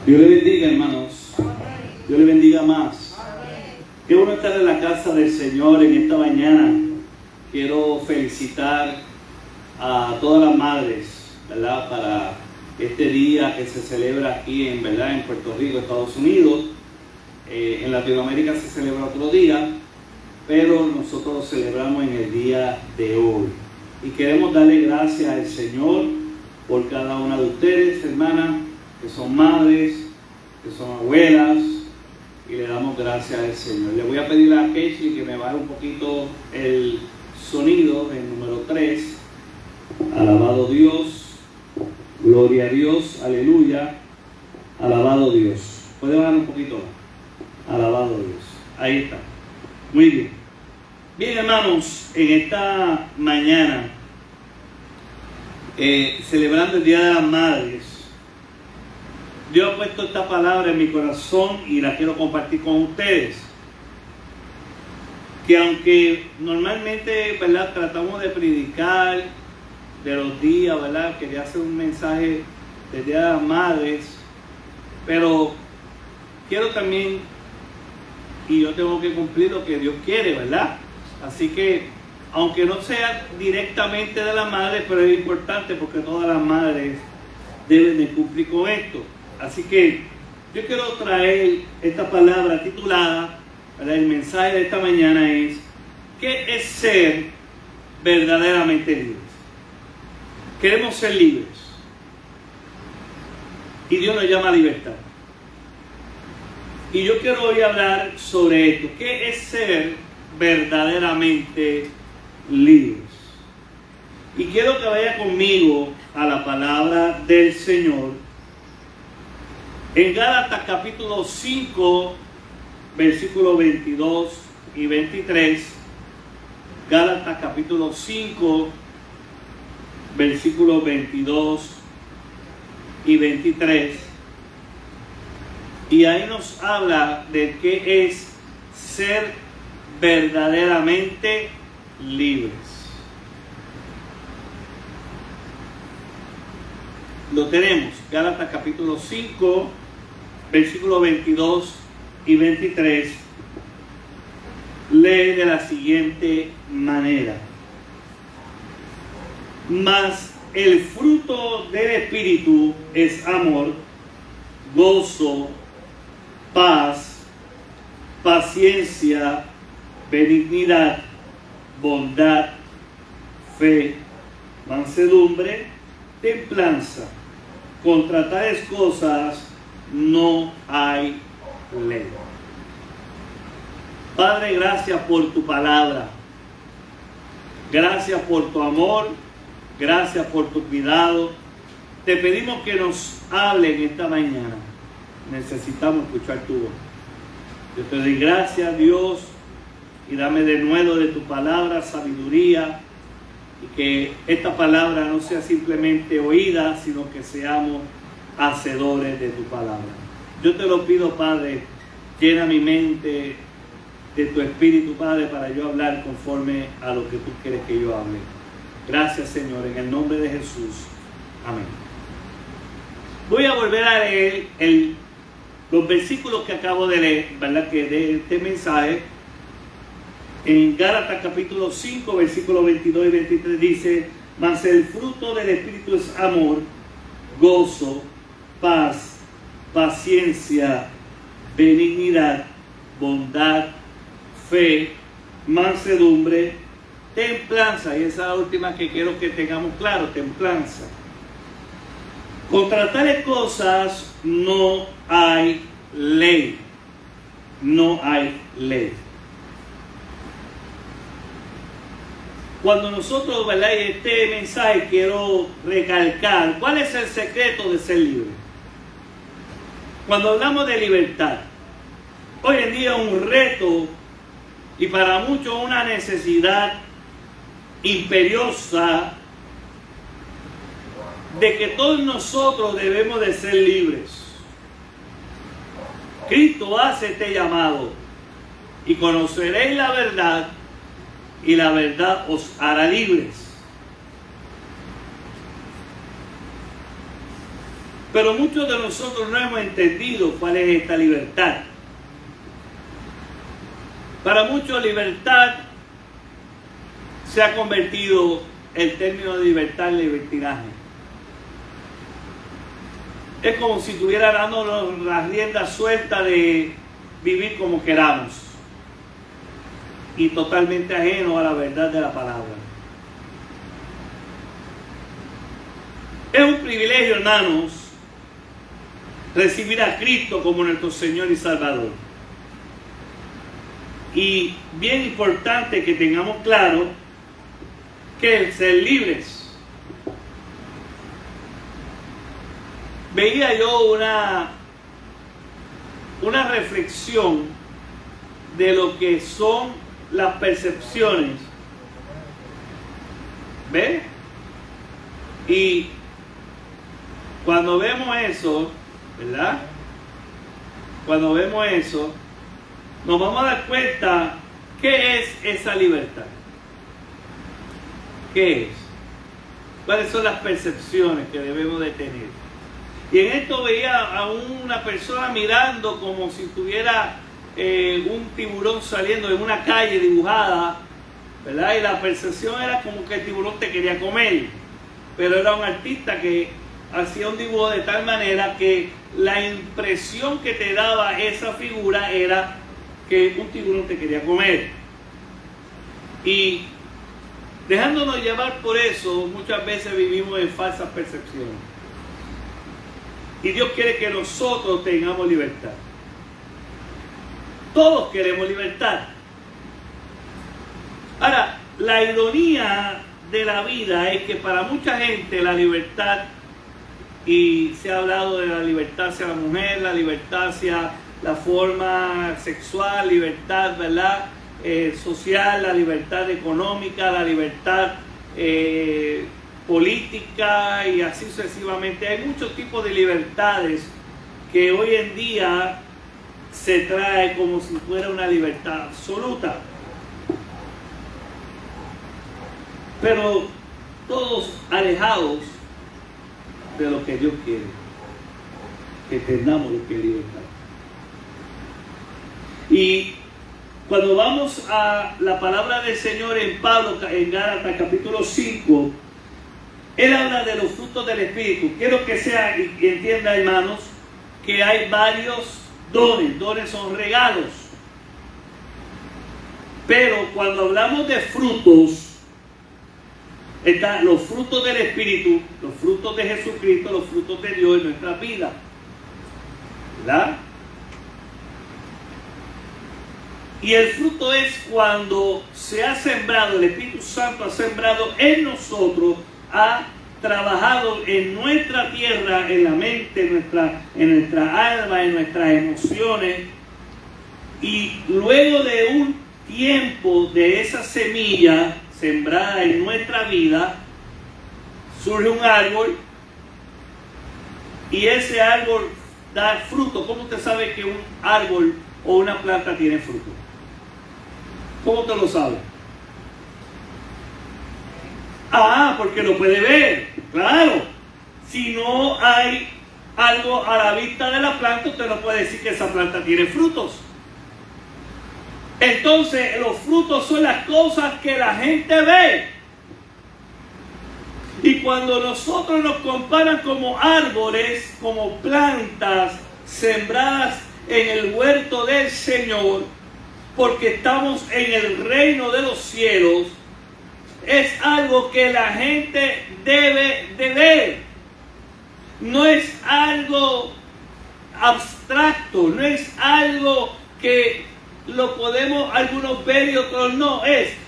Dios le bendiga, hermanos. Dios le bendiga más. Qué bueno estar en la casa del Señor en esta mañana. Quiero felicitar a todas las madres, ¿verdad? Para este día que se celebra aquí en Puerto Rico, Estados Unidos. En Latinoamérica se celebra otro día, pero nosotros lo celebramos en el día de hoy. Y queremos darle gracias al Señor por cada una de ustedes, hermanas, que son madres, que son abuelas, y le damos gracias al Señor. Le voy a pedir a Keshi que me baje un poquito el sonido, el número 3. Alabado Dios, gloria a Dios, aleluya, alabado Dios. ¿Puede bajar un poquito más? Alabado Dios. Ahí está. Muy bien. Bien, hermanos, en esta mañana, celebrando el Día de las Madres, Dios ha puesto esta palabra en mi corazón y la quiero compartir con ustedes. Que aunque normalmente, ¿verdad?, tratamos de predicar de los días, ¿verdad?, quería hacer un mensaje del Día de las Madres, pero quiero también, y yo tengo que cumplir lo que Dios quiere, ¿verdad? Así que, aunque no sea directamente de las madres, pero es importante porque todas las madres deben de cumplir con esto. Así que yo quiero traer esta palabra titulada, ¿verdad? El mensaje de esta mañana es: ¿qué es ser verdaderamente libres? Queremos ser libres. Y Dios nos llama a libertad. Y yo quiero hoy hablar sobre esto. ¿Qué es ser verdaderamente libres? Y quiero que vaya conmigo a la palabra del Señor en Gálatas capítulo 5, versículos 22 y 23. Gálatas capítulo 5, versículos 22 y 23. Y ahí nos habla de qué es ser verdaderamente libres. Lo tenemos, Gálatas capítulo 5, versículos 22 y 23. Lee de la siguiente manera: mas el fruto del Espíritu es amor, gozo, paz, paciencia, benignidad, bondad, fe, mansedumbre, templanza. Contra tales cosas no hay ley. Padre, gracias por tu palabra. Gracias por tu amor. Gracias por tu cuidado. Te pedimos que nos hablen esta mañana. Necesitamos escuchar tu voz. Yo te doy gracias, Dios, y dame de nuevo de tu palabra sabiduría, y que esta palabra no sea simplemente oída, sino que seamos hacedores de tu palabra. Yo te lo pido, Padre, llena mi mente de tu Espíritu, Padre, para yo hablar conforme a lo que tú quieres que yo hable. Gracias, Señor, en el nombre de Jesús. Amén. Voy a volver a leer los versículos que acabo de leer, ¿verdad?, que de este mensaje. En Gálatas capítulo 5, versículos 22 y 23 dice: mas el fruto del Espíritu es amor, gozo, paz, paciencia, benignidad, bondad, fe, mansedumbre, templanza. Y esa es la última que quiero que tengamos claro: templanza. Contra tales cosas no hay ley. No hay ley. Cuando nosotros, ¿verdad?, en este mensaje quiero recalcar cuál es el secreto de ser libre. Cuando hablamos de libertad, hoy en día es un reto y para muchos una necesidad imperiosa de que todos nosotros debemos de ser libres. Cristo hace este llamado: y conoceréis la verdad, y la verdad os hará libres. Pero muchos de nosotros no hemos entendido cuál es esta libertad. Para muchos libertad se ha convertido el término de libertad en libertinaje. Es como si estuviera dándonos las riendas sueltas de vivir como queramos y totalmente ajeno a la verdad de la palabra. Es un privilegio, hermanos, recibir a Cristo como nuestro Señor y Salvador. Y bien importante que tengamos claro que es ser libres. Veía yo una reflexión de lo que son las percepciones. ¿Ve? Y cuando vemos eso, ¿verdad? Cuando vemos eso, nos vamos a dar cuenta qué es esa libertad. ¿Qué es? ¿Cuáles son las percepciones que debemos de tener? Y en esto veía a una persona mirando como si tuviera un tiburón saliendo en una calle dibujada, ¿verdad? Y la percepción era como que el tiburón te quería comer. Pero era un artista que hacía un dibujo de tal manera que la impresión que te daba esa figura era que un tiburón te quería comer. Y dejándonos llevar por eso, muchas veces vivimos en falsas percepciones. Y Dios quiere que nosotros tengamos libertad. Todos queremos libertad. Ahora, la ironía de la vida es que para mucha gente la libertad, y se ha hablado de la libertad hacia la mujer, la libertad hacia la forma sexual, libertad, ¿verdad? Social, la libertad económica, la libertad política y así sucesivamente. Hay muchos tipos de libertades que hoy en día se trae como si fuera una libertad absoluta. Pero todos alejados de lo que Dios quiere, que tengamos lo que es libertad. Y cuando vamos a la palabra del Señor en Pablo, en Gálatas capítulo 5, él habla de los frutos del Espíritu. Quiero que sea y entienda, hermanos, que hay varios dones. Dones son regalos. Pero cuando hablamos de frutos, están los frutos del Espíritu, los frutos de Jesucristo, los frutos de Dios en nuestra vida. ¿Verdad? Y el fruto es cuando se ha sembrado, el Espíritu Santo ha sembrado en nosotros, ha trabajado en nuestra tierra, en la mente, en nuestra alma, en nuestras emociones, y luego de un tiempo de esa semilla sembrada en nuestra vida, surge un árbol y ese árbol da fruto. ¿Cómo usted sabe que un árbol o una planta tiene fruto? ¿Cómo usted lo sabe? Ah, porque lo puede ver. Claro, si no hay algo a la vista de la planta, usted no puede decir que esa planta tiene frutos. Entonces, los frutos son las cosas que la gente ve. Y cuando nosotros nos comparan como árboles, como plantas sembradas en el huerto del Señor, porque estamos en el reino de los cielos, es algo que la gente debe de ver. No es algo abstracto, no es algo que lo podemos algunos ver y otros no.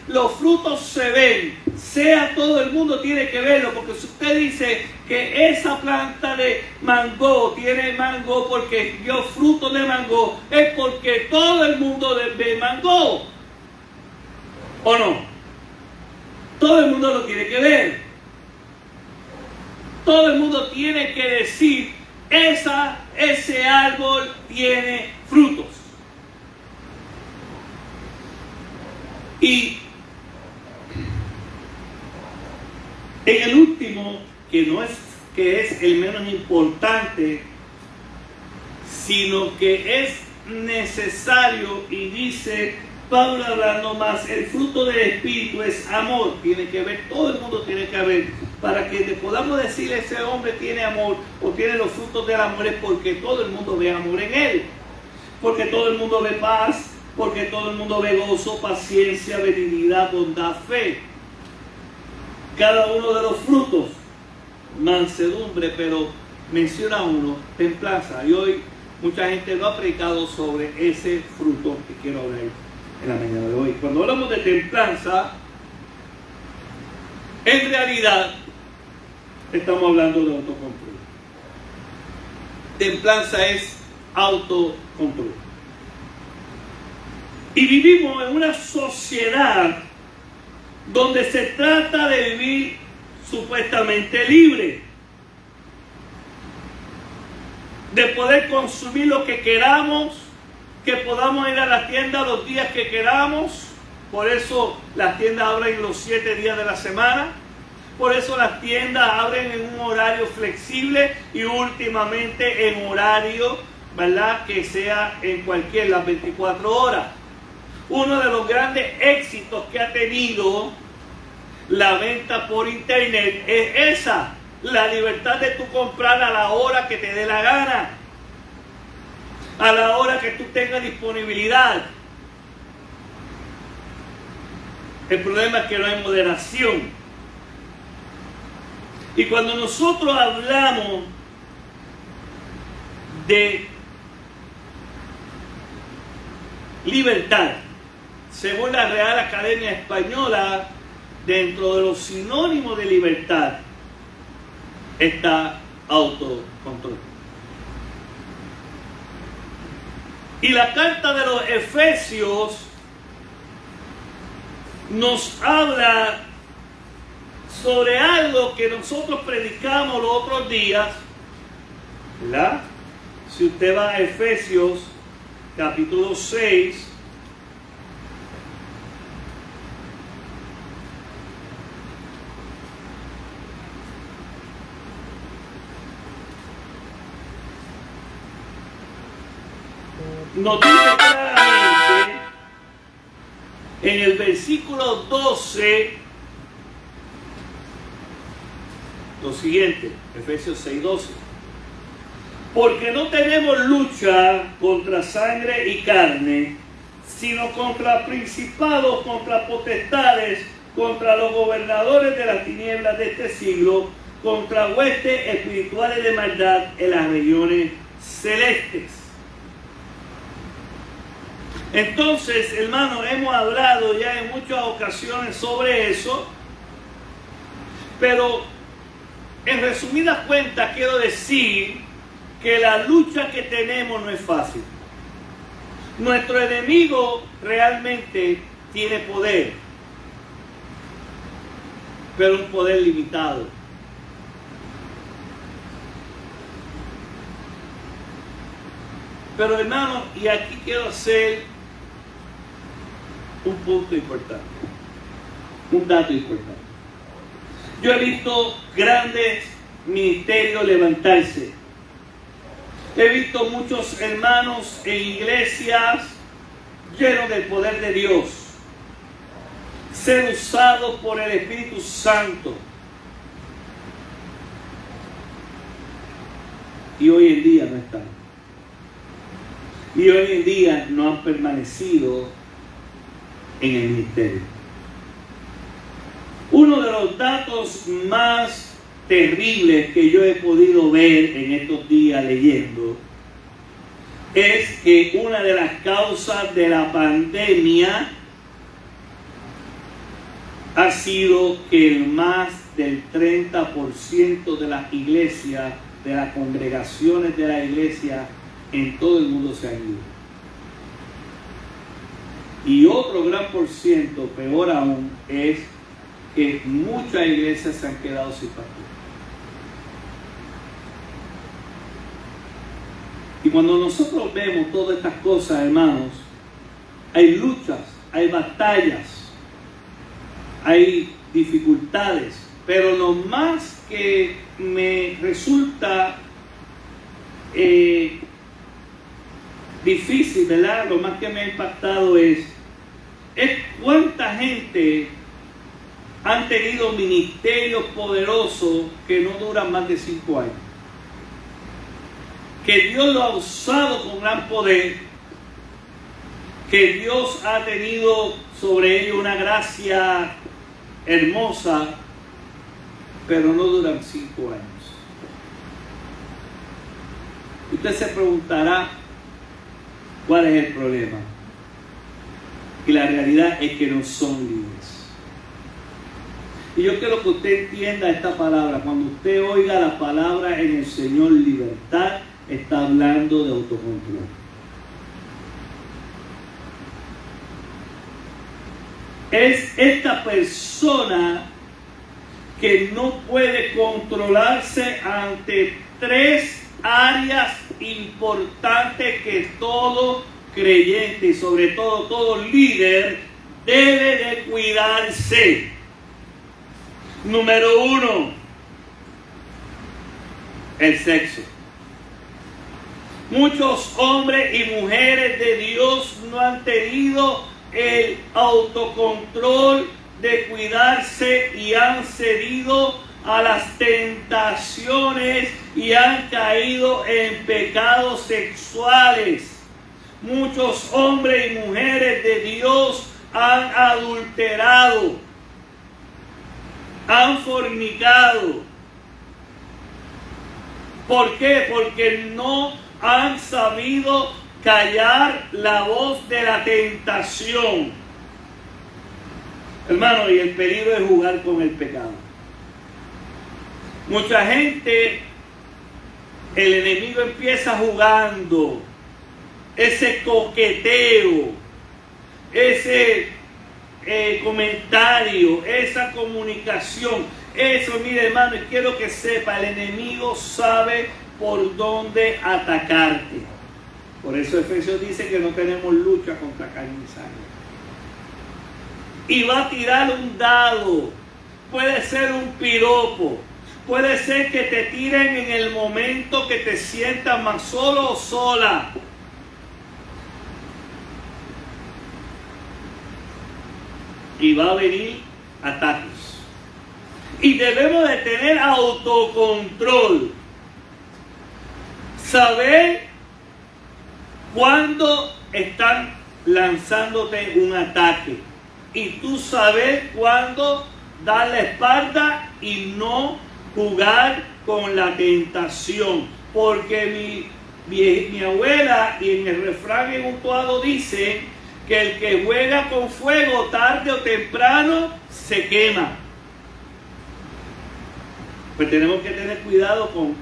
Los frutos se ven, sea todo el mundo tiene que verlo, porque si usted dice que esa planta de mango tiene mango porque dio fruto de mango, es porque todo el mundo ve mango, ¿o no? Todo el mundo lo tiene que ver. Todo el mundo tiene que decir, ese árbol tiene frutos. Y en el último, que no es que es el menos importante, sino que es necesario, y dice Pablo hablando más, el fruto del Espíritu es amor. Tiene que ver, todo el mundo tiene que ver, para que podamos decir ese hombre tiene amor o tiene los frutos del amor, es porque todo el mundo ve amor en él, porque todo el mundo ve paz, porque todo el mundo ve gozo, paciencia, benignidad, bondad, fe. Cada uno de los frutos, mansedumbre, pero menciona uno, templanza. Y hoy mucha gente no ha predicado sobre ese fruto que quiero hablar en la mañana de hoy. Cuando hablamos de templanza, en realidad estamos hablando de autocontrol. Templanza es autocontrol. Y vivimos en una sociedad donde se trata de vivir supuestamente libre, de poder consumir lo que queramos, que podamos ir a la tienda los días que queramos. Por eso las tiendas abren los 7 días de la semana. Por eso las tiendas abren en un horario flexible y últimamente en horario, ¿verdad?, que sea en las 24 horas. Uno de los grandes éxitos que ha tenido la venta por internet es esa, la libertad de tú comprar a la hora que te dé la gana, a la hora que tú tengas disponibilidad. El problema es que no hay moderación. Y cuando nosotros hablamos de libertad, según la Real Academia Española, dentro de los sinónimos de libertad está autocontrol. Y la carta de los Efesios nos habla sobre algo que nosotros predicamos los otros días, ¿verdad? Si usted va a Efesios capítulo 6, nos dice claramente en el versículo 12 lo siguiente, Efesios 6:12: porque no tenemos lucha contra sangre y carne, sino contra principados, contra potestades, contra los gobernadores de las tinieblas de este siglo, contra huestes espirituales de maldad en las regiones celestes. Entonces, hermanos, hemos hablado ya en muchas ocasiones sobre eso, pero en resumidas cuentas quiero decir que la lucha que tenemos no es fácil. Nuestro enemigo realmente tiene poder, pero un poder limitado. Pero hermano, y aquí quiero hacer un punto importante, un dato importante. Yo he visto grandes ministerios levantarse. He visto muchos hermanos en iglesias llenos del poder de Dios, ser usados por el Espíritu Santo. Y hoy en día no están. Y hoy en día no han permanecido en el ministerio. Uno de los datos más terribles que yo he podido ver en estos días leyendo es que una de las causas de la pandemia ha sido que más del 30% de las iglesias, de las congregaciones de la iglesia en todo el mundo se han ido. Y otro gran por ciento, peor aún, es que muchas iglesias se han quedado sin pastor. Y cuando nosotros vemos todas estas cosas, hermanos, hay luchas, hay batallas, hay dificultades, Pero lo más que me resulta difícil, ¿verdad? Lo más que me ha impactado es cuánta gente han tenido ministerios poderosos que no duran más de 5 años. Que Dios lo ha usado con gran poder, que Dios ha tenido sobre ellos una gracia hermosa, pero no duran 5 años. Usted se preguntará cuál es el problema. Y la realidad es que no son libres. Y yo quiero que usted entienda esta palabra. Cuando usted oiga la palabra en el Señor libertad, está hablando de autocontrol. Es esta persona que no puede controlarse ante 3 áreas importantes que todo creyente y sobre todo líder debe de cuidarse. Número 1, el sexo. Muchos hombres y mujeres de Dios no han tenido el autocontrol de cuidarse y han cedido a las tentaciones y han caído en pecados sexuales. Muchos hombres y mujeres de Dios han adulterado, han fornicado. ¿Por qué? Porque no han sabido callar la voz de la tentación. Hermano, y el peligro es jugar con el pecado. Mucha gente, el enemigo empieza jugando, ese coqueteo, ese comentario, esa comunicación. Eso, mire hermano, y quiero que sepa, el enemigo sabe por dónde atacarte. Por eso Efesios dice que no tenemos lucha contra carne y sangre. Y va a tirar un dado, puede ser un piropo, puede ser que te tiren en el momento que te sientas más solo o sola. Y va a venir ataques. Y debemos de tener autocontrol. Saber cuándo están lanzándote un ataque. Y tú saber cuándo dar la espalda y no jugar con la tentación. Porque mi abuela, y en el refrán en un cuadro dice que el que juega con fuego tarde o temprano se quema. Pues tenemos que tener cuidado con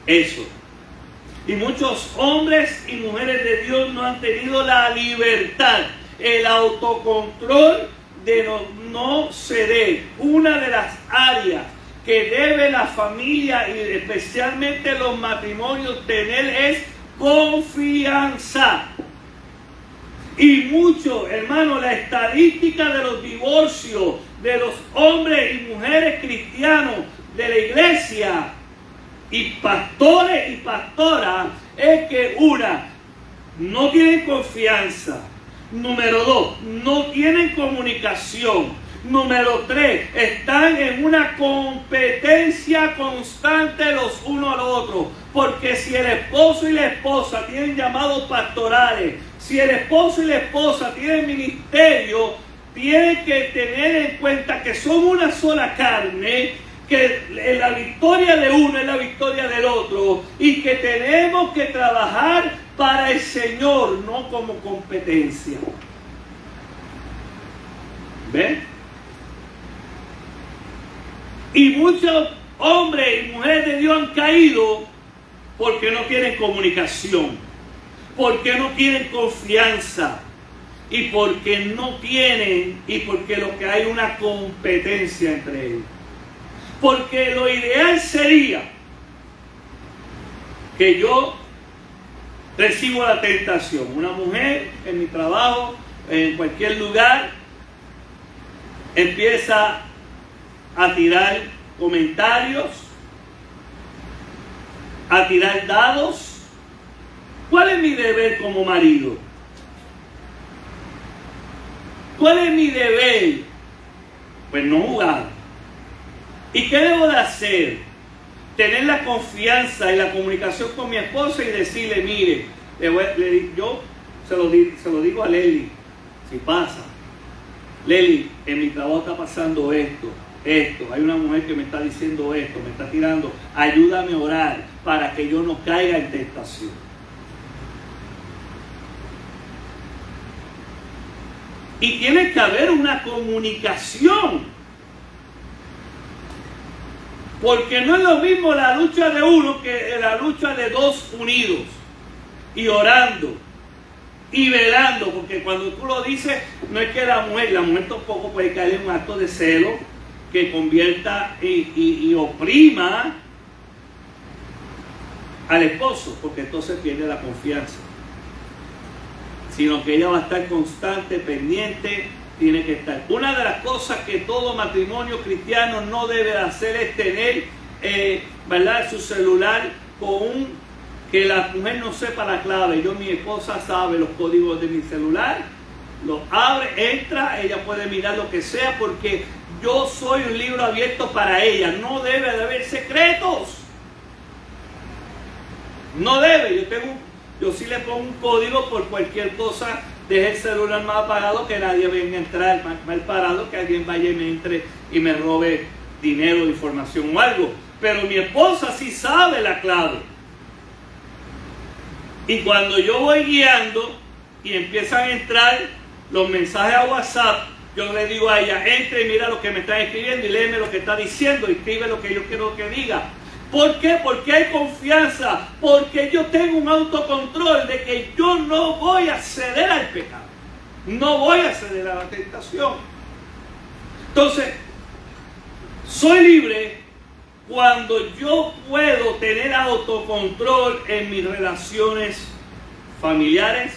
eso. Y muchos hombres y mujeres de Dios no han tenido la libertad, el autocontrol de no ceder. Una de las áreas que debe la familia y especialmente los matrimonios tener es confianza. Y mucho, hermano, la estadística de los divorcios de los hombres y mujeres cristianos de la iglesia y pastores y pastoras es que no tienen confianza. Número 2, no tienen comunicación. Número 3, están en una competencia constante los unos a los otros. Porque si el esposo y la esposa tienen llamados pastorales, si el esposo y la esposa tienen ministerio, tienen que tener en cuenta que son una sola carne, que la victoria de uno es la victoria del otro y que tenemos que trabajar para el Señor, no como competencia. ¿Ven? Y muchos hombres y mujeres de Dios han caído porque no tienen comunicación, porque no tienen confianza y porque porque lo que hay una competencia entre ellos. Porque lo ideal sería que yo recibo la tentación. Una mujer en mi trabajo, en cualquier lugar, empieza a tirar comentarios, a tirar dados. ¿Cuál es mi deber como marido? ¿Cuál es mi deber? Pues no jugar. ¿Y qué debo de hacer? Tener la confianza y la comunicación con mi esposa y decirle, mire, yo se lo digo a Leli, si pasa, Leli, en mi trabajo está pasando esto, hay una mujer que me está diciendo esto, me está tirando, ayúdame a orar para que yo no caiga en tentación. Y tiene que haber una comunicación. Porque no es lo mismo la lucha de uno que la lucha de dos unidos. Y orando. Y velando. Porque cuando tú lo dices, no es que la mujer tampoco puede caer en un acto de celo que convierta y oprima al esposo. Porque entonces pierde la confianza. Sino que ella va a estar constante, pendiente, tiene que estar. Una de las cosas que todo matrimonio cristiano no debe hacer es tener, ¿verdad?, su celular que la mujer no sepa la clave. Mi esposa sabe los códigos de mi celular, lo abre, entra, ella puede mirar lo que sea porque yo soy un libro abierto para ella. No debe de haber secretos. No debe. Yo sí le pongo un código por cualquier cosa. Deje el celular más apagado, que nadie venga a entrar mal parado, que alguien vaya y me entre y me robe dinero, información o algo. Pero mi esposa sí sabe la clave. Y cuando yo voy guiando y empiezan a entrar los mensajes a WhatsApp, yo le digo a ella, entre y mira lo que me están escribiendo y léeme lo que está diciendo y escribe lo que yo quiero que diga. ¿Por qué? Porque hay confianza, porque yo tengo un autocontrol de que yo no voy a ceder al pecado, no voy a ceder a la tentación. Entonces, soy libre cuando yo puedo tener autocontrol en mis relaciones familiares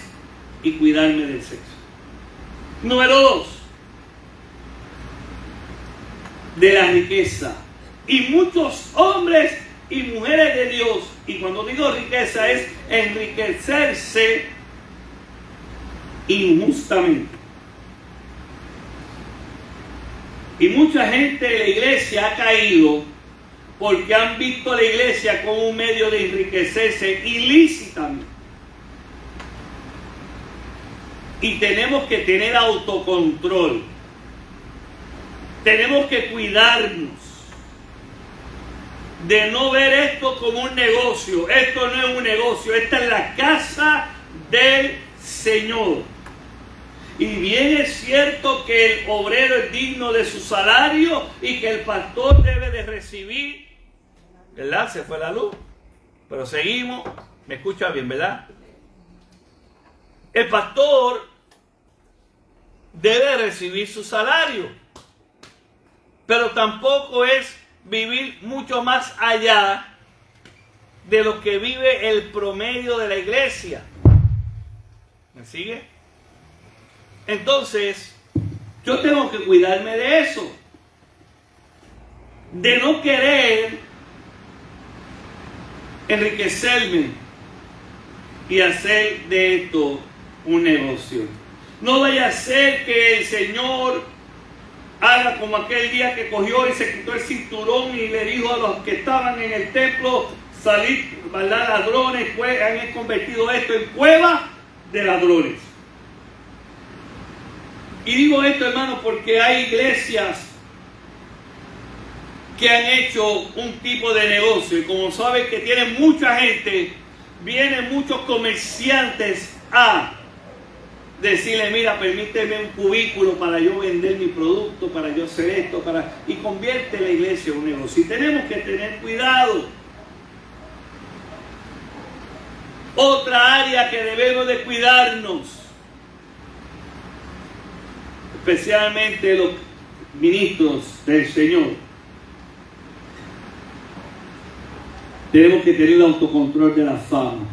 y cuidarme del sexo. Número 2, de la riqueza. Y muchos hombres y mujeres de Dios, y cuando digo riqueza es enriquecerse injustamente. Y mucha gente de la iglesia ha caído porque han visto a la iglesia como un medio de enriquecerse ilícitamente. Y tenemos que tener autocontrol. Tenemos que cuidarnos de no ver esto como un negocio. Esto no es un negocio, esta es la casa del Señor. Y bien es cierto que el obrero es digno de su salario y que el pastor debe de recibir, ¿verdad? Se fue la luz, pero seguimos. Me escucha bien, ¿verdad? El pastor debe recibir su salario, pero tampoco es vivir mucho más allá de lo que vive el promedio de la iglesia. ¿Me sigue? Entonces, yo tengo que cuidarme de eso, de no querer enriquecerme y hacer de esto un negocio. No vaya a ser que el Señor haga como aquel día que cogió y se quitó el cinturón y le dijo a los que estaban en el templo, salid, ¿verdad?, ladrones, pues han convertido esto en cueva de ladrones. Y digo esto, hermano, porque hay iglesias que han hecho un tipo de negocio y como saben que tienen mucha gente, vienen muchos comerciantes a decirle, mira, permíteme un cubículo para yo vender mi producto, para yo hacer esto, y convierte la iglesia en un negocio. Y tenemos que tener cuidado. Otra área que debemos de cuidarnos, especialmente los ministros del Señor, tenemos que tener el autocontrol de la fama.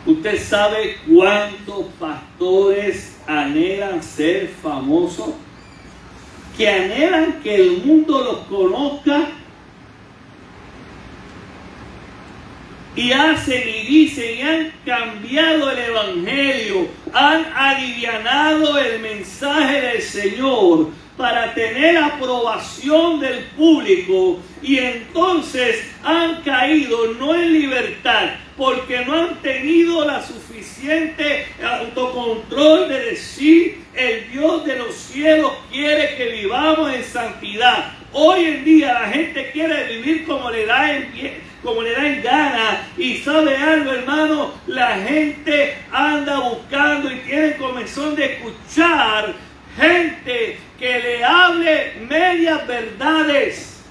¿Usted sabe cuántos pastores anhelan ser famosos? que anhelan que el mundo los conozca y hacen y dicen y han cambiado el evangelio, han alivianado el mensaje del Señor para tener aprobación del público, y entonces han caído no en libertad porque no han tenido la suficiente autocontrol de decir: el Dios de los cielos quiere que vivamos en santidad. Hoy en día la gente quiere vivir como le da en gana, y sabe algo, hermano, la gente anda buscando y tiene comezón de escuchar gente que le hable medias verdades.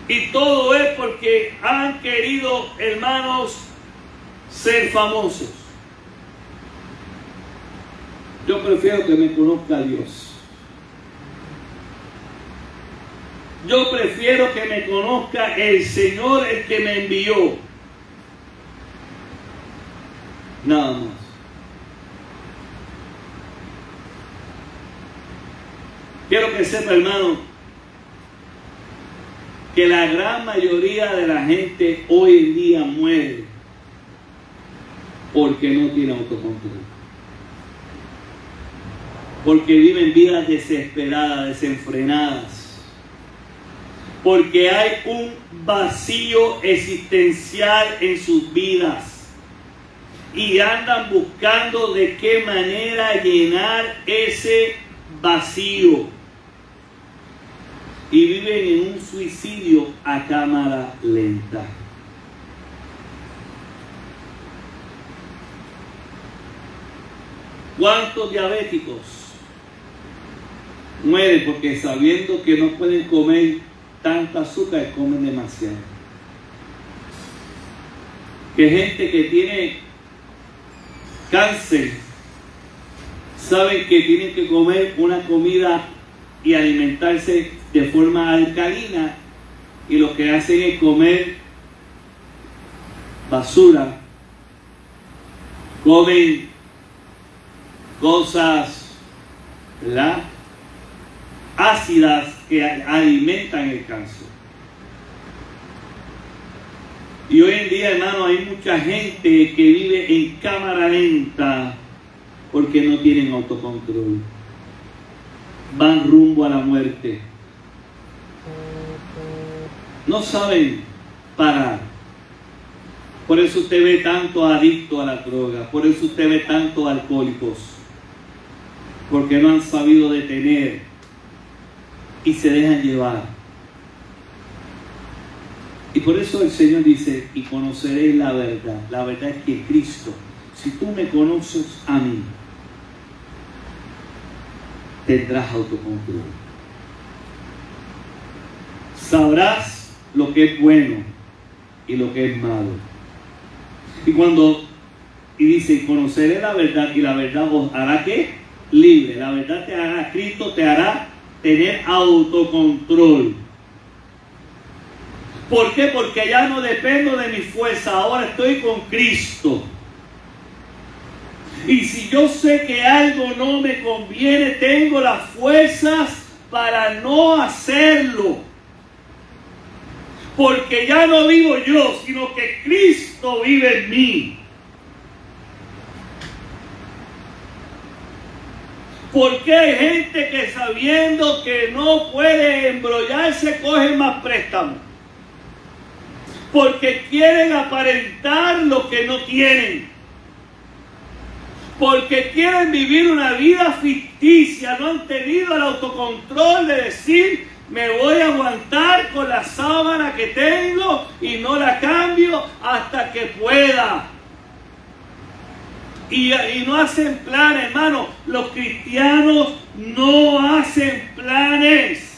Y todo es porque han querido, hermanos, ser famosos. Yo prefiero que me conozca Dios. Yo prefiero que me conozca el Señor, el que me envió. Nada más. Quiero que sepa, hermano, que la gran mayoría de la gente hoy en día muere porque no tiene autocontrol. Porque viven vidas desesperadas, desenfrenadas. Porque hay un vacío existencial en sus vidas. Y andan buscando de qué manera llenar ese vacío. Y viven en un suicidio a cámara lenta. ¿Cuántos diabéticos mueren porque sabiendo que no pueden comer tanta azúcar, comen demasiado? Que gente que tiene cáncer saben que tienen que comer una comida y alimentarse de forma alcalina, y lo que hacen es comer basura, comen cosas, ¿verdad?, ácidas que alimentan el cáncer. Y hoy en día, hermano, hay mucha gente que vive en cámara lenta porque no tienen autocontrol. Van rumbo a la muerte. No saben parar. Por eso usted ve tanto adicto a la droga. Por eso usted ve tanto alcohólicos. Porque no han sabido detener y se dejan llevar. Y por eso el Señor dice: y conoceréis la verdad. La verdad es que Cristo, si tú me conoces a mí, tendrás autocontrol. Sabrás lo que es bueno y lo que es malo. Y dice: conoceré la verdad, y la verdad os hará ¿qué? Libre. La verdad te hará, Cristo te hará tener autocontrol. ¿Por qué? Porque ya no dependo de mi fuerza, ahora estoy con Cristo. Y si yo sé que algo no me conviene, tengo las fuerzas para no hacerlo. Porque ya no vivo yo, sino que Cristo vive en mí. Porque hay gente que, sabiendo que no puede embrollarse, coge más préstamos. Porque quieren aparentar lo que no tienen. Porque quieren vivir una vida ficticia. No han tenido el autocontrol de decir: me voy a aguantar con la sábana que tengo y no la cambio hasta que pueda. Y no hacen planes, hermano. Los cristianos no hacen planes.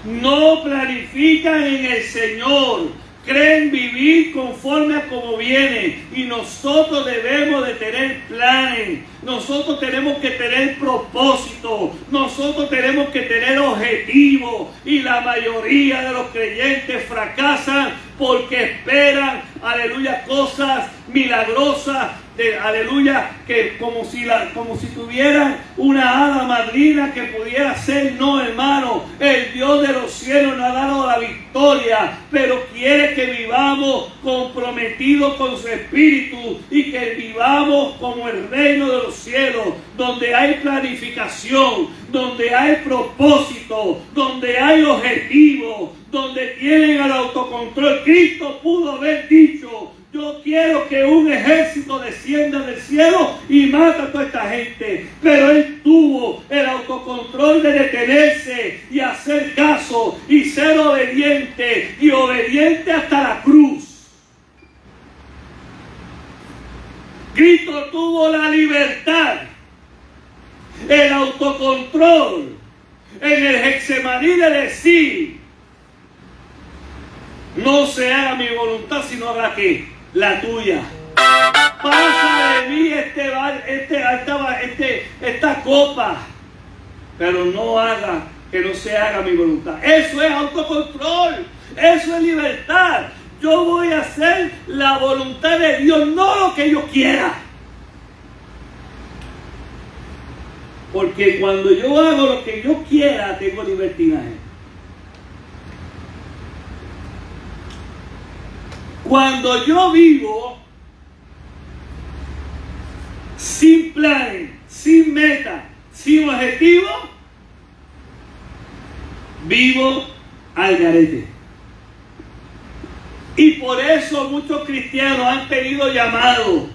No planifican en el Señor. Creen vivir conforme a como viene. Y nosotros debemos de tener planes. Nosotros tenemos que tener propósito. Nosotros tenemos que tener objetivos. Y la mayoría de los creyentes fracasan porque esperan, aleluya, cosas milagrosas aleluya, que como si tuvieran una hada madrina que pudiera ser. No, hermano, el Dios de los cielos nos ha dado la victoria, pero quiere que vivamos comprometidos con su Espíritu y que vivamos como el reino de los cielos, donde hay planificación, donde hay propósito, donde hay objetivo, donde tienen el autocontrol. Cristo pudo haber dicho: yo quiero que un ejército descienda del cielo y mate a toda esta gente. Pero Él tuvo el autocontrol de detenerse y hacer caso y ser obediente, y obediente hasta la cruz. Cristo tuvo la libertad, el autocontrol en el Getsemaní de decir: no se haga mi voluntad, sino haga ¿qué? La tuya. Pasa de mí esta copa, pero no haga, que no se haga mi voluntad. Eso es autocontrol, eso es libertad. Yo voy a hacer la voluntad de Dios, no lo que yo quiera. Porque cuando yo hago lo que yo quiera, tengo libertinaje. Cuando yo vivo sin planes, sin meta, sin objetivo, vivo al garete. Y por eso muchos cristianos han tenido llamado.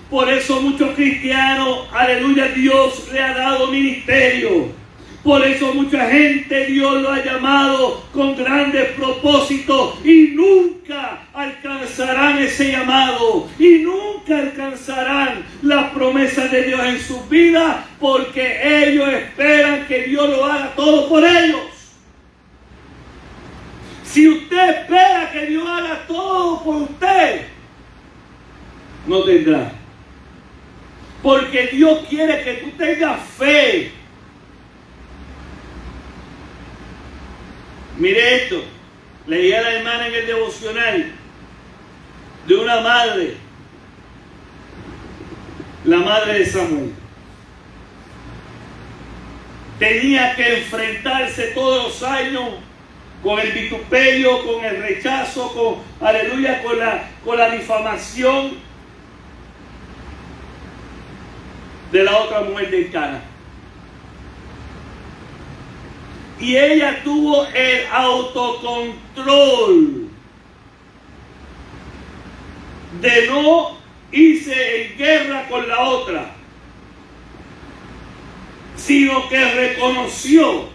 Por eso muchos cristianos, aleluya, Dios le ha dado ministerio. Por eso mucha gente Dios lo ha llamado con grandes propósitos y nunca alcanzarán ese llamado y nunca alcanzarán las promesas de Dios en sus vidas, porque ellos esperan que Dios lo haga todo por ellos. Si usted espera que Dios haga todo por usted, no tendrá. Porque Dios quiere que tú tengas fe. Mire esto, leía a la hermana en el devocional de una madre, la madre de Samuel. Tenía que enfrentarse todos los años con el vituperio, con el rechazo, con la difamación de la otra mujer de Cana. Y ella tuvo el autocontrol de no irse en guerra con la otra, sino que reconoció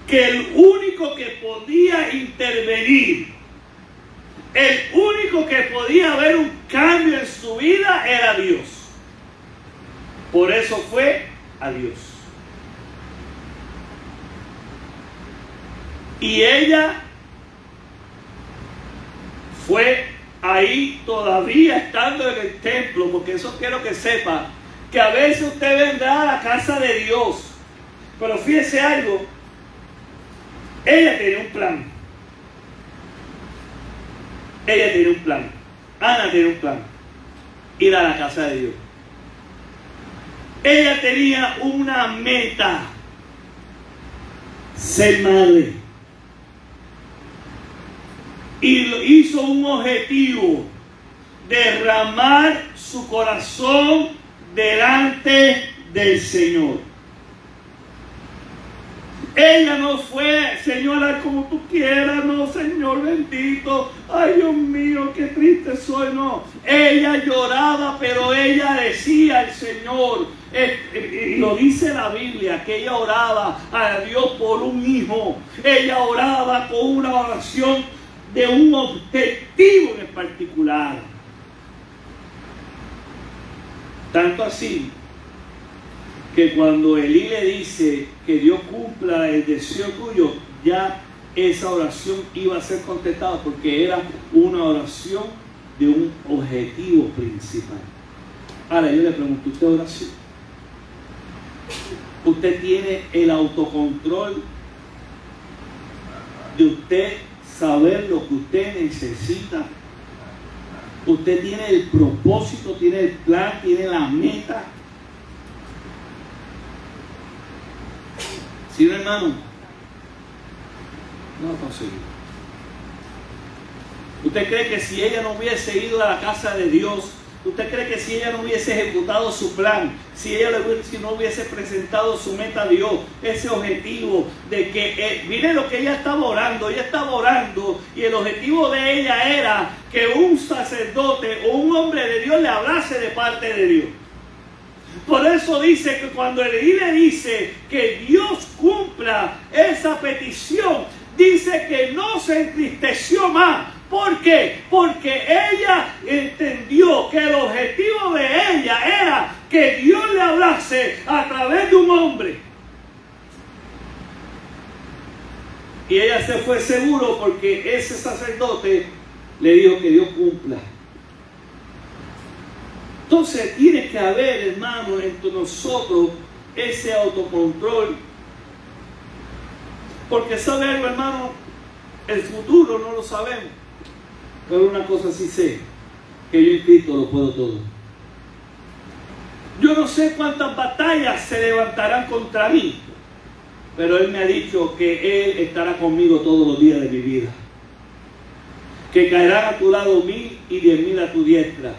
que el único que podía intervenir, el único que podía haber un cambio en su vida era Dios. Por eso fue a Dios. Y ella fue ahí todavía estando en el templo, porque eso quiero que sepa, que a veces usted vendrá a la casa de Dios, pero fíjese algo, ella tenía un plan. Ella tenía un plan. Ana tenía un plan. Ir a la casa de Dios. Ella tenía una meta: ser madre. Y hizo un objetivo: derramar su corazón delante del Señor. Ella no fue: Señora, como tú quieras, no, Señor bendito, ay Dios mío, qué triste soy, no. Ella lloraba, pero ella decía al Señor, y lo dice la Biblia, que ella oraba a Dios por un hijo. Ella oraba con una oración de un objetivo en particular. Tanto así que cuando Elí le dice que Dios cumpla el deseo tuyo, ya esa oración iba a ser contestada, porque era una oración de un objetivo principal. Ahora yo le pregunto, ¿usted ora así? ¿Usted tiene el autocontrol de usted saber lo que usted necesita Usted tiene el propósito, tiene el plan, tiene la meta. ¿Sí, hermano? No conseguí. ¿Usted cree que si ella no hubiese ido a la casa de Dios, usted cree que si ella no hubiese ejecutado su plan, si no hubiese presentado su meta a Dios, ese objetivo de que, mire lo que ella estaba orando y el objetivo de ella era que un sacerdote o un hombre de Dios le hablase de parte de Dios. Por eso dice que cuando Elí le dice que Dios cumpla esa petición, dice que no se entristeció más. ¿Por qué? Porque ella entendió que el objetivo de ella era que Dios le hablase a través de un hombre. Y ella se fue seguro porque ese sacerdote le dijo que Dios cumpla. Entonces tiene que haber, hermano, entre nosotros ese autocontrol. Porque sabe algo, hermano, el futuro no lo sabemos. Pero una cosa sí sé, que yo en Cristo lo puedo todo. Yo no sé cuántas batallas se levantarán contra mí, pero Él me ha dicho que Él estará conmigo todos los días de mi vida. Que caerán a tu lado 1000 y 10.000 a tu diestra.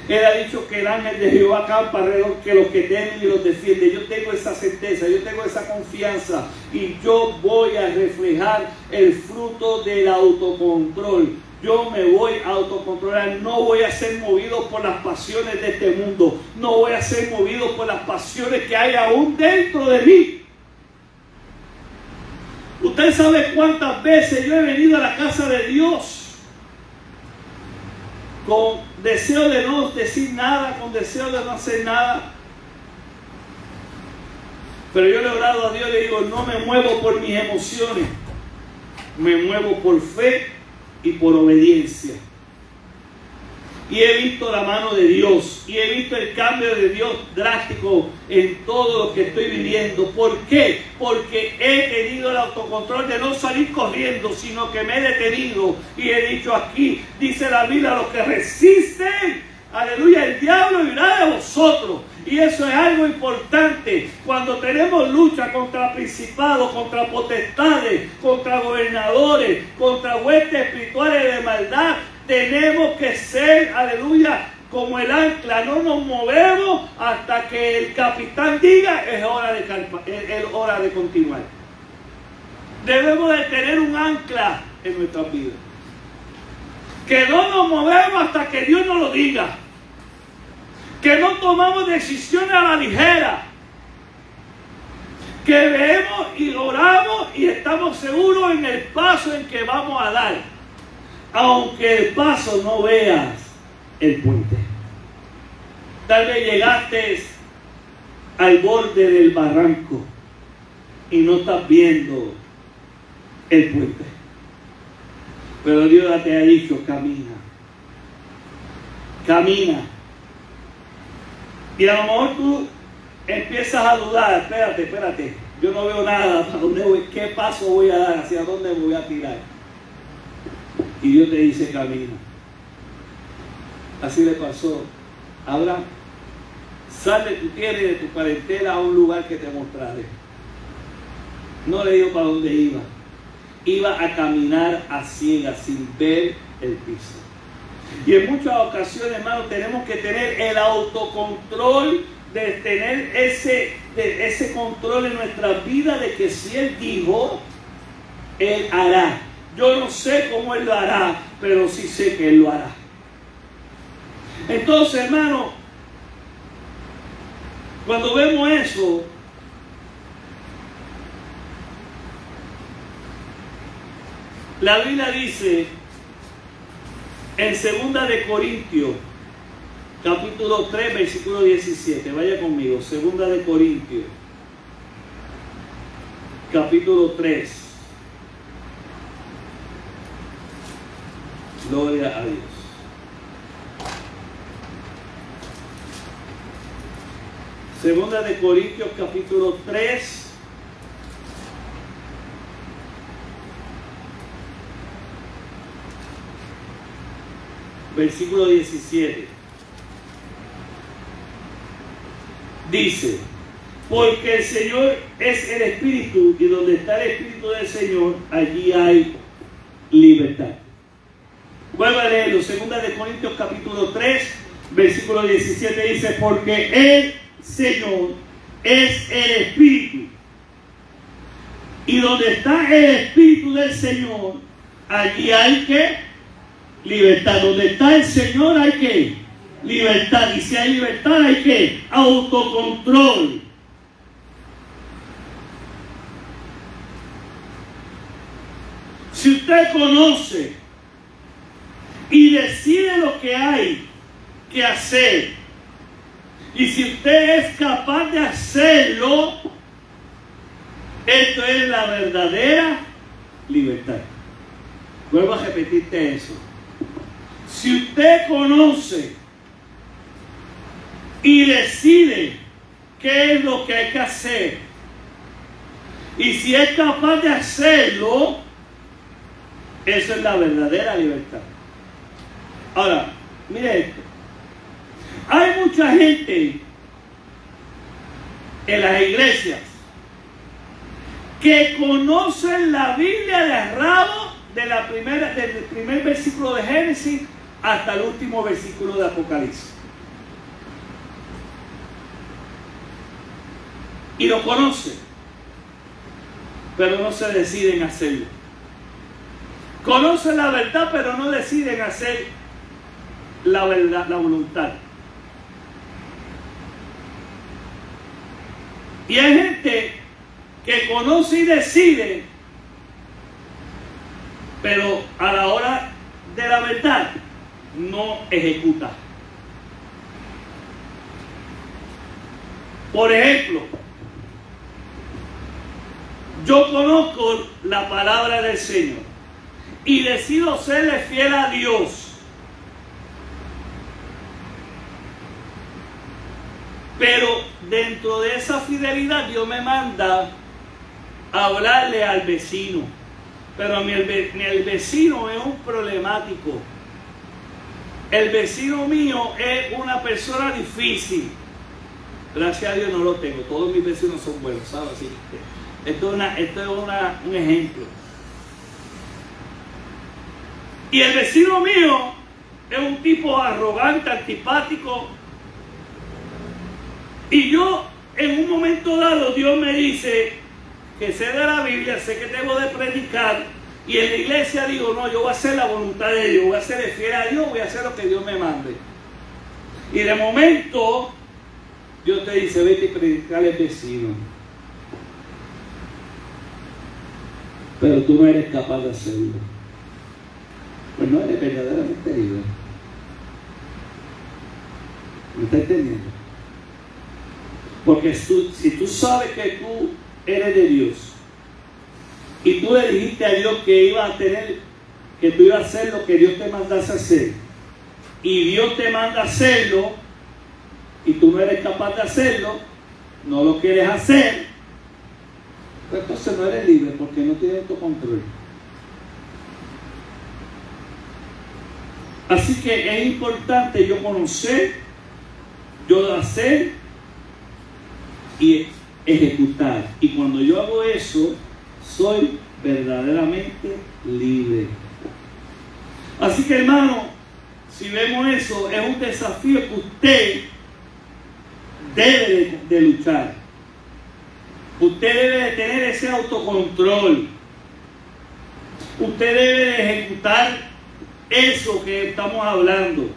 Él ha dicho que el ángel de Jehová campa alrededor, que los que temen y los defiende. Yo tengo esa certeza, yo tengo esa confianza y yo voy a reflejar el fruto del autocontrol. Yo me voy a autocontrolar, no voy a ser movido por las pasiones de este mundo, no voy a ser movido por las pasiones que hay aún dentro de mí. Usted sabe cuántas veces yo he venido a la casa de Dios con deseo de no decir nada, con deseo de no hacer nada. Pero yo le he orado a Dios y le digo, no me muevo por mis emociones, me muevo por fe y por obediencia. Y he visto la mano de Dios, y he visto el cambio de Dios drástico en todo lo que estoy viviendo. ¿Por qué? Porque he tenido el autocontrol de no salir corriendo, sino que me he detenido y he dicho aquí, dice la Biblia, los que resisten, aleluya, el diablo irá de vosotros. Y eso es algo importante. Cuando tenemos lucha contra principados, contra potestades, contra gobernadores, contra huestes espirituales de maldad, tenemos que ser, aleluya, como el ancla. No nos movemos hasta que el capitán diga es hora de continuar. Debemos de tener un ancla en nuestras vidas. Que no nos movemos hasta que Dios nos lo diga. Que no tomamos decisiones a la ligera. Que vemos y oramos y estamos seguros en el paso en que vamos a dar. Aunque el paso no veas el puente. Tal vez llegaste al borde del barranco y no estás viendo el puente. Pero Dios te ha dicho, camina. Camina. Y a lo mejor tú empiezas a dudar, espérate, yo no veo nada, ¿para dónde voy? ¿Qué paso voy a dar? ¿Hacia dónde me voy a tirar? Y Dios te dice, camina. Así le pasó a Abraham. Sal de tu tierra y de tu parentela a un lugar que te mostraré. No le dijo para dónde iba. Iba a caminar a ciegas, sin ver el piso. Y en muchas ocasiones, hermanos, tenemos que tener el autocontrol de tener ese control en nuestra vida de que si Él dijo, Él hará. Yo no sé cómo Él lo hará, pero sí sé que Él lo hará. Entonces, hermano, cuando vemos eso, la Biblia dice en 2 de Corintios, capítulo 3, versículo 17. Vaya conmigo, 2 de Corintios, capítulo 3. Gloria a Dios. Segunda de Corintios, capítulo 3. versículo 17. Dice, porque el Señor es el Espíritu, y donde está el Espíritu del Señor, allí hay libertad. Vuelvo a leerlo, 2 Corintios capítulo 3, versículo 17 dice, porque el Señor es el Espíritu, y donde está el Espíritu del Señor, allí hay que libertad. Donde está el Señor hay que libertad, y si hay libertad hay que autocontrol. Si usted conoce y decide lo que hay que hacer, y si usted es capaz de hacerlo, esto es la verdadera libertad. Vuelvo a repetirte eso. Si usted conoce y decide qué es lo que hay que hacer, y si es capaz de hacerlo, eso es la verdadera libertad. Ahora, mire esto. Hay mucha gente en las iglesias que conocen la Biblia de rabo desde el primer versículo de Génesis hasta el último versículo de Apocalipsis. Y lo conocen, pero no se deciden hacerlo. Conocen la verdad, pero no deciden hacer la verdad, la voluntad. Y hay gente que conoce y decide, pero a la hora de la verdad no ejecuta. Por ejemplo, yo conozco la palabra del Señor y decido serle fiel a Dios. Pero dentro de esa fidelidad Dios me manda a hablarle al vecino. Pero el vecino es un problemático. El vecino mío es una persona difícil. Gracias a Dios no lo tengo. Todos mis vecinos son buenos, ¿sabes? Así que esto es un ejemplo. Y el vecino mío es un tipo arrogante, antipático. Y yo, en un momento dado, Dios me dice que sé de la Biblia, sé que debo de predicar. Y en la iglesia digo, no, yo voy a hacer la voluntad de Dios, voy a ser fiel a Dios, voy a hacer lo que Dios me mande. Y de momento, Dios te dice, vete y predicarle al vecino. Pero tú no eres capaz de hacerlo. Pues no eres verdaderamente libre. ¿Me está entendiendo? Porque si tú sabes que tú eres de Dios y tú le dijiste a Dios que tú ibas a hacer lo que Dios te mandase hacer, y Dios te manda a hacerlo y tú no eres capaz de hacerlo, no lo quieres hacer, pues entonces no eres libre porque no tienes autocontrol. Así que es importante yo conocer, yo hacer y ejecutar. Y cuando yo hago eso, soy verdaderamente libre. Así que, hermano, si vemos eso, es un desafío que usted debe de luchar. Usted debe de tener ese autocontrol. Usted debe de ejecutar eso que estamos hablando.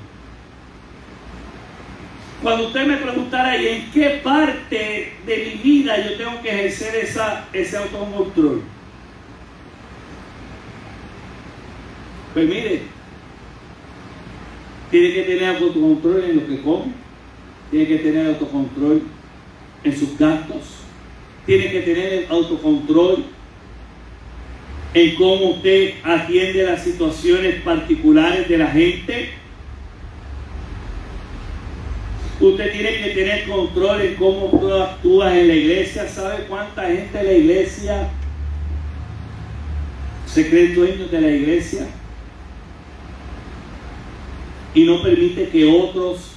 Cuando usted me preguntara, ¿y en qué parte de mi vida yo tengo que ejercer ese autocontrol? Pues mire, tiene que tener autocontrol en lo que come, tiene que tener autocontrol en sus gastos, tiene que tener autocontrol en cómo usted atiende las situaciones particulares de la gente. Usted tiene que tener control en cómo tú actúas en la iglesia. ¿Sabe cuánta gente en la iglesia se creen dueños de la iglesia? y no permite que otros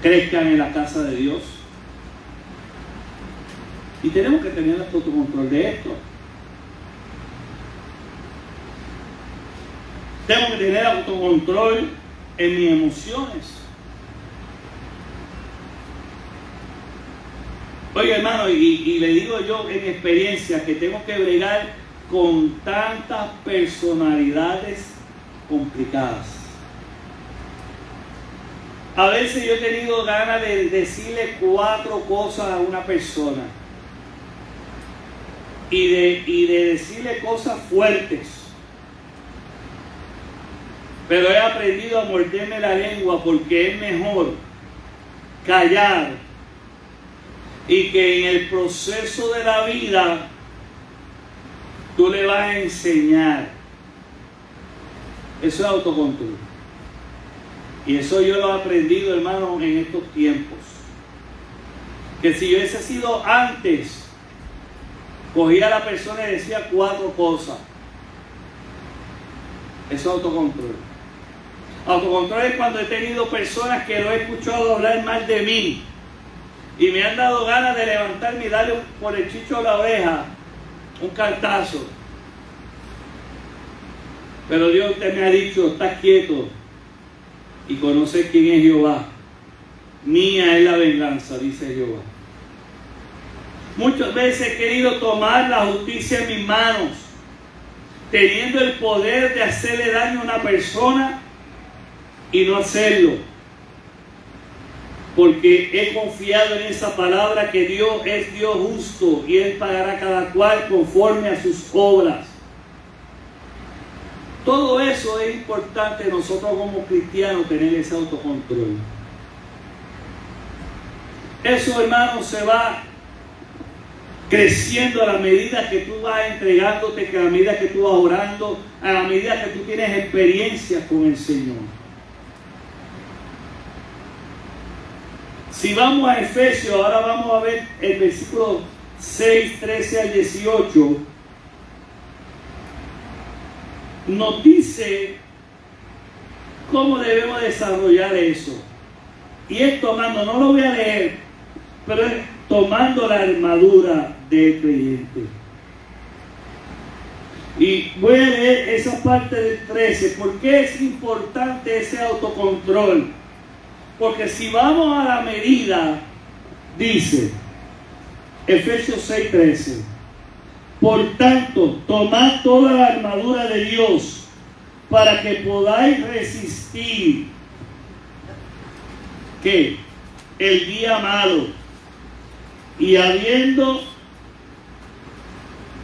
crezcan en la casa de Dios. Y tenemos que tener el autocontrol de esto. Tengo que tener autocontrol en mis emociones. Oye, hermano, y le digo yo en experiencia que tengo que bregar con tantas personalidades complicadas. A veces yo he tenido ganas de decirle 4 cosas a una persona y de decirle cosas fuertes. Pero he aprendido a morderme la lengua porque es mejor callar y que en el proceso de la vida tú le vas a enseñar. Eso es autocontrol. Y eso yo lo he aprendido, hermano, en estos tiempos. Que si yo hubiese sido antes, cogía a la persona y decía 4 cosas. Eso es autocontrol. Autocontrol es cuando he tenido personas que lo he escuchado hablar mal de mí y me han dado ganas de levantarme y darle por el chicho a la oreja un cartazo. Pero Dios usted me ha dicho, estás quieto y conoces quién es Jehová. Mía es la venganza, dice Jehová. Muchas veces he querido tomar la justicia en mis manos, teniendo el poder de hacerle daño a una persona y no hacerlo, porque he confiado en esa palabra que Dios es Dios justo y Él pagará a cada cual conforme a sus obras. Todo eso es importante nosotros como cristianos tener ese autocontrol. Eso, hermano, se va creciendo a la medida que tú vas entregándote, a la medida que tú vas orando, a la medida que tú tienes experiencias con el Señor. Si vamos a Efesios, ahora vamos a ver el versículo 6, 13 al 18. Nos dice cómo debemos desarrollar eso. Y es tomando, no lo voy a leer, pero es tomando la armadura del creyente. Y voy a leer esa parte del 13. ¿Por qué es importante ese autocontrol? Porque si vamos a la medida, dice Efesios 6:13, por tanto, tomad toda la armadura de Dios para que podáis resistir ¿qué? El día malo, y habiendo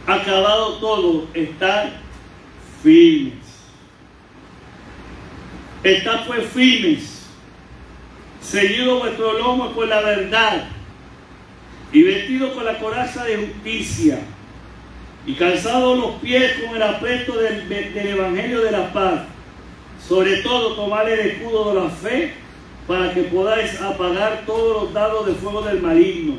acabado todo, estar firmes. Estad pues firmes, ceñido vuestro lomo con la verdad, y vestido con la coraza de justicia, y calzados los pies con el apresto del evangelio de la paz. Sobre todo, tomad el escudo de la fe, para que podáis apagar todos los dardos de fuego del maligno.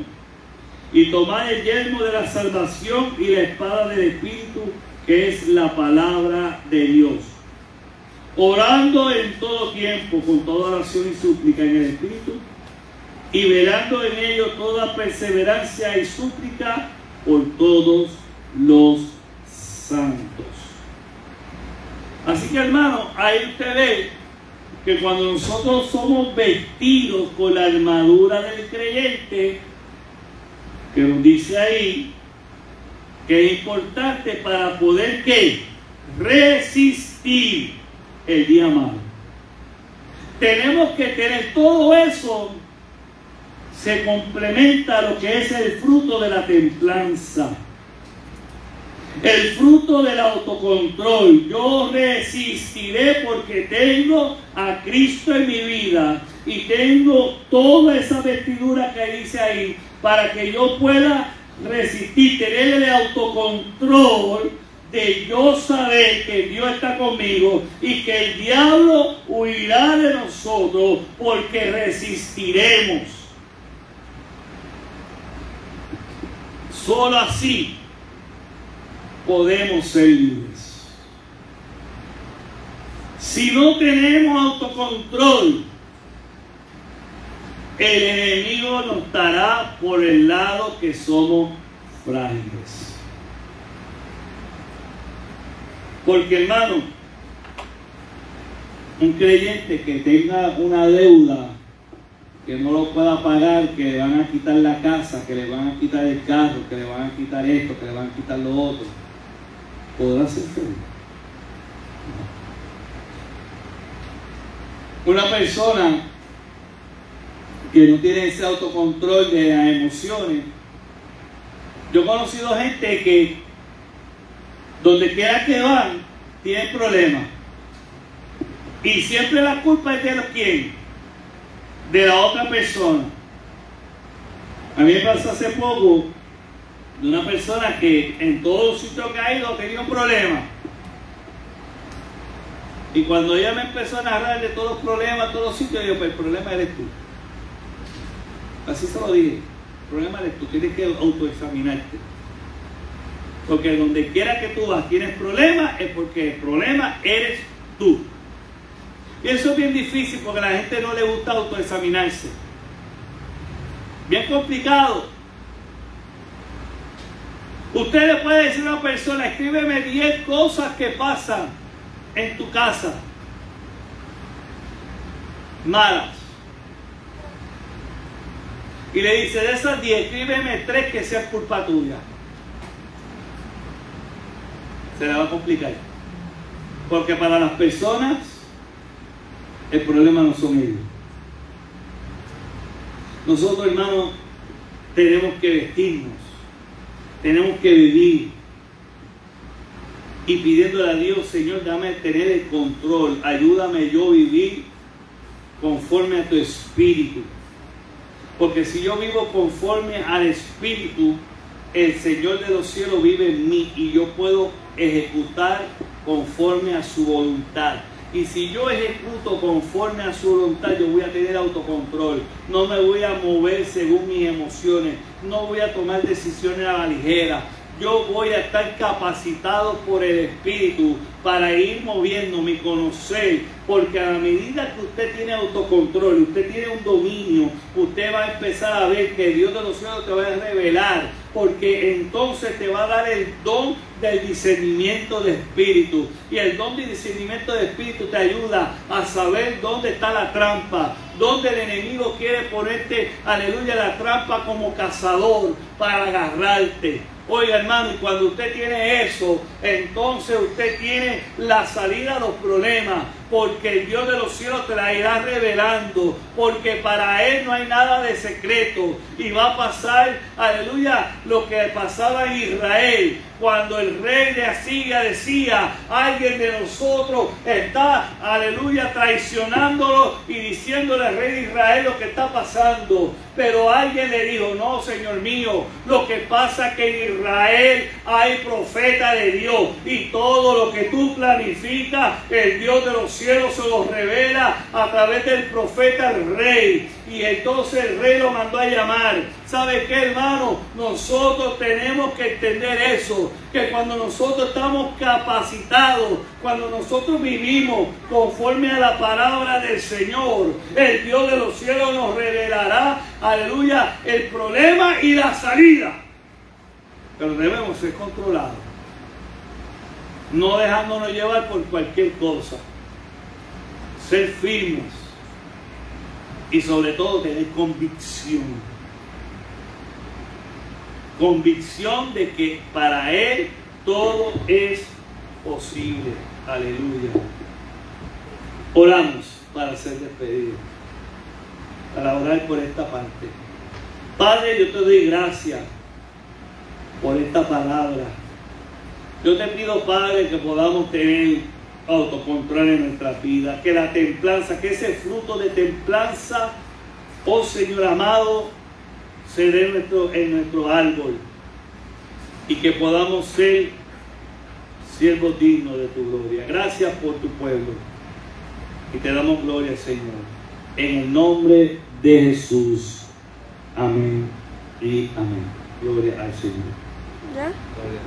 Y tomad el yelmo de la salvación y la espada del Espíritu, que es la palabra de Dios. Orando en todo tiempo, con toda oración y súplica en el Espíritu, y velando en ello toda perseverancia y súplica por todos los santos. Así que, hermano, ahí usted ve que cuando nosotros somos vestidos con la armadura del creyente, que nos dice ahí que es importante para poder ¿qué? Resistir el día malo. Tenemos que tener todo eso, se complementa a lo que es el fruto de la templanza, el fruto del autocontrol. Yo resistiré porque tengo a Cristo en mi vida y tengo toda esa vestidura que dice ahí para que yo pueda resistir, tener el autocontrol de yo saber que Dios está conmigo y que el diablo huirá de nosotros porque resistiremos. Solo así podemos ser libres. Si no tenemos autocontrol, el enemigo nos dará por el lado que somos frágiles. Porque, hermano, un creyente que tenga una deuda, que no lo pueda pagar, que le van a quitar la casa, que le van a quitar el carro, que le van a quitar esto, que le van a quitar lo otro, ¿podrá ser feliz? Una persona que no tiene ese autocontrol de las emociones. Yo he conocido gente que donde quiera que van tienen problemas, y siempre la culpa es de los quién, de la otra persona. A mí me pasó hace poco de una persona que en todos los sitios que ha ido tenía un problema. Y cuando ella me empezó a narrar de todos los problemas, todos los sitios, yo digo, pues el problema eres tú. Así se lo dije, el problema eres tú, tienes que autoexaminarte. Porque donde quiera que tú vas tienes problemas, es porque el problema eres tú. Y eso es bien difícil porque a la gente no le gusta autoexaminarse. Bien complicado. Usted le puede decir a una persona, escríbeme 10 cosas que pasan en tu casa malas. Y le dice, de esas 10, escríbeme 3 que sean culpa tuya. Se le va a complicar. Porque para las personas, el problema no son ellos. Nosotros, hermanos, tenemos que vestirnos, tenemos que vivir, y pidiéndole a Dios, Señor, dame tener el control, ayúdame yo a vivir conforme a tu espíritu. Porque si yo vivo conforme al espíritu, el Señor de los cielos vive en mí y yo puedo ejecutar conforme a su voluntad. Y si yo ejecuto conforme a su voluntad, yo voy a tener autocontrol. No me voy a mover según mis emociones. No voy a tomar decisiones a la ligera. Yo voy a estar capacitado por el Espíritu para ir moviéndome y conocer. Porque a la medida que usted tiene autocontrol, usted tiene un dominio, usted va a empezar a ver que Dios de los cielos te va a revelar. Porque entonces te va a dar el don del discernimiento de espíritu. Y el don del discernimiento de espíritu te ayuda a saber dónde está la trampa, dónde el enemigo quiere ponerte, aleluya, la trampa como cazador para agarrarte. Oiga, hermano, y cuando usted tiene eso, entonces usted tiene la salida a los problemas, porque el Dios de los cielos te la irá revelando, porque para Él no hay nada de secreto, y va a pasar, aleluya, lo que pasaba en Israel, cuando el rey de Asiria decía, alguien de nosotros está, aleluya, traicionándolo y diciéndole al rey de Israel lo que está pasando. Pero alguien le dijo, no, Señor mío, lo que pasa es que en Israel hay profeta de Dios, y todo lo que tú planificas, el Dios de los cielos se lo revela a través del profeta al rey. Y entonces el rey lo mandó a llamar. ¿Sabe qué, hermano? Nosotros tenemos que entender eso, que cuando nosotros estamos capacitados, cuando nosotros vivimos conforme a la palabra del Señor, el Dios de los cielos nos revelará, aleluya, el problema y la salida. Pero debemos ser controlados, no dejándonos llevar por cualquier cosa, ser firmes y sobre todo tener convicción. Convicción de que para Él todo es posible. Aleluya. Oramos para ser despedidos, para orar por esta parte. Padre, yo te doy gracias por esta palabra. Yo te pido, Padre, que podamos tener autocontrol en nuestra vida, que la templanza, que ese fruto de templanza, oh Señor amado, se dé en nuestro árbol, y que podamos ser siervos dignos de tu gloria. Gracias por tu pueblo, y te damos gloria, Señor, en el nombre de Jesús. Amén y amén. Gloria al Señor. ¿Ya? Gloria.